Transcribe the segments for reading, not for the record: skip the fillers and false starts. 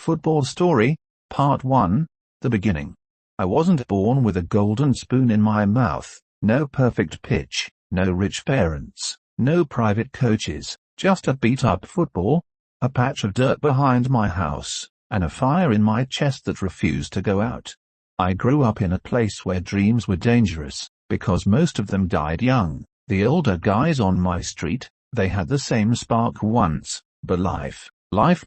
Football Story, Part 1, The Beginning. I wasn't born with a golden spoon in my mouth, no perfect pitch, no rich parents, no private coaches, just a beat-up football, a patch of dirt behind my house, and a fire in my chest that refused to go out. I grew up in a place where dreams were dangerous, because most of them died young. The older guys on my street, they had the same spark once, but life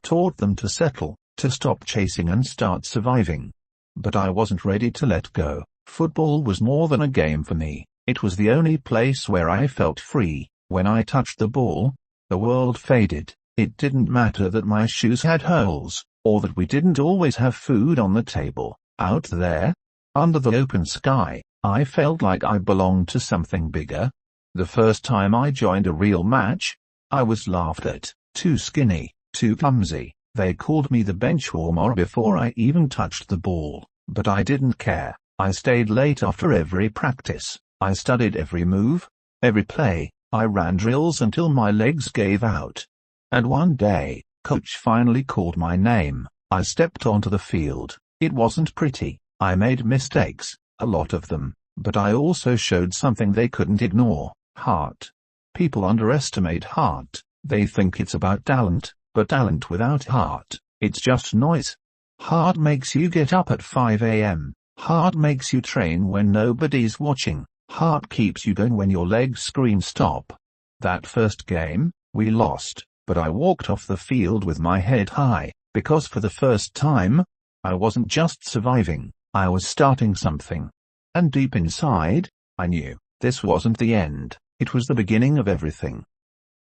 taught them to settle, to stop chasing and start surviving. But I wasn't ready to let go. Football was more than a game for me. It was the only place where I felt free. When I touched the ball, the world faded. It didn't matter that my shoes had holes, or that we didn't always have food on the table. Out there, under the open sky, I felt like I belonged to something bigger. The first time I joined a real match, I was laughed at. Too skinny, too clumsy. They called me the bench warmer before I even touched the ball, but I didn't care. I stayed late after every practice. I studied every move, every play. I ran drills until my legs gave out. And one day, coach finally called my name. I stepped onto the field. It wasn't pretty. I made mistakes, a lot of them, but I also showed something they couldn't ignore: heart. People underestimate heart. They think it's about talent, but talent without heart, it's just noise. Heart makes you get up at 5 a.m. Heart makes you train when nobody's watching. Heart keeps you going when your legs scream stop. That first game, we lost, but I walked off the field with my head high, because for the first time, I wasn't just surviving, I was starting something. And deep inside, I knew, this wasn't the end, it was the beginning of everything.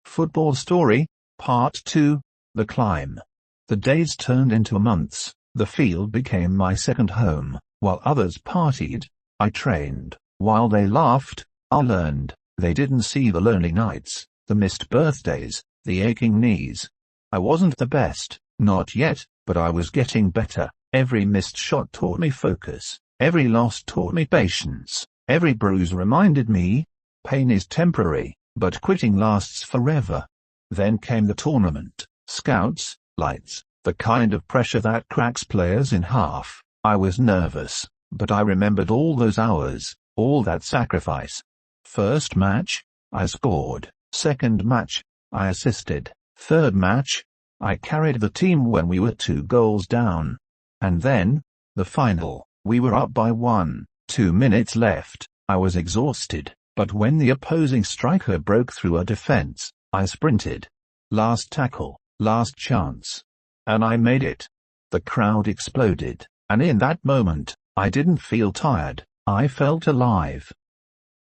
Football Story, Part 2, The Climb. The days turned into months. The field became my second home. While others partied, I trained. While they laughed, I learned. They didn't see the lonely nights, the missed birthdays, the aching knees. I wasn't the best, not yet, but I was getting better. Every missed shot taught me focus. Every loss taught me patience. Every bruise reminded me, pain is temporary, but quitting lasts forever. Then came the tournament. Scouts, lights, the kind of pressure that cracks players in half. I was nervous, but I remembered all those hours, all that sacrifice. First match, I scored. Second match, I assisted. Third match, I carried the team when we were 2 goals down. And then, the final, we were up by 1, 2 minutes left. I was exhausted, but when the opposing striker broke through a defense, I sprinted. Last tackle, last chance. And I made it. The crowd exploded, and in that moment, I didn't feel tired, I felt alive.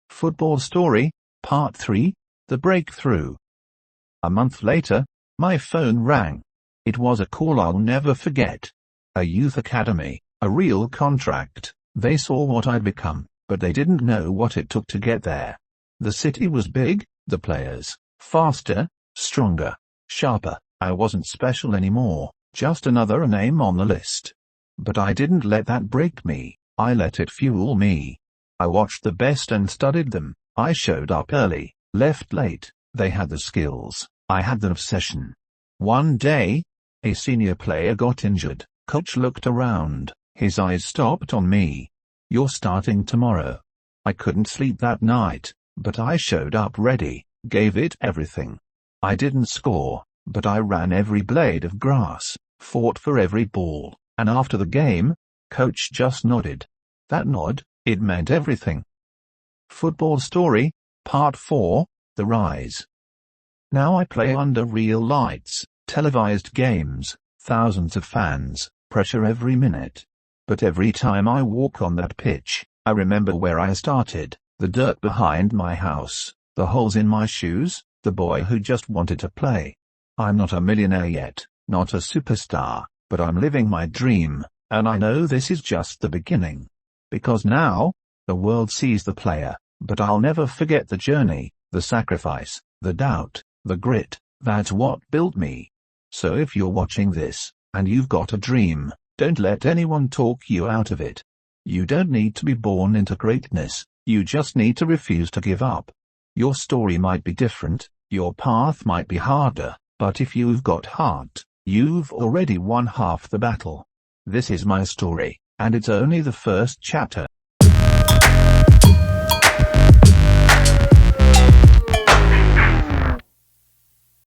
Football Story, Part 3, The Breakthrough. A month later, my phone rang. It was a call I'll never forget. A youth academy, a real contract. They saw what I'd become, but they didn't know what it took to get there. The city was big, the players, faster, stronger, sharper. I wasn't special anymore, just another name on the list. But I didn't let that break me, I let it fuel me. I watched the best and studied them. I showed up early, left late. They had the skills, I had the obsession. One day, a senior player got injured. Coach looked around, his eyes stopped on me. "You're starting tomorrow." I couldn't sleep that night, but I showed up ready, gave it everything. I didn't score, but I ran every blade of grass, fought for every ball, and after the game, coach just nodded. That nod, it meant everything. Football Story, Part 4, The Rise. Now I play under real lights, televised games, thousands of fans, pressure every minute. But every time I walk on that pitch, I remember where I started, the dirt behind my house, the holes in my shoes, the boy who just wanted to play. I'm not a millionaire yet, not a superstar, but I'm living my dream, and I know this is just the beginning. Because now, the world sees the player, but I'll never forget the journey, the sacrifice, the doubt, the grit. That's what built me. So if you're watching this, and you've got a dream, don't let anyone talk you out of it. You don't need to be born into greatness, you just need to refuse to give up. Your story might be different, your path might be harder, but if you've got heart, You've already won half the battle. This is my story, and it's only the first chapter.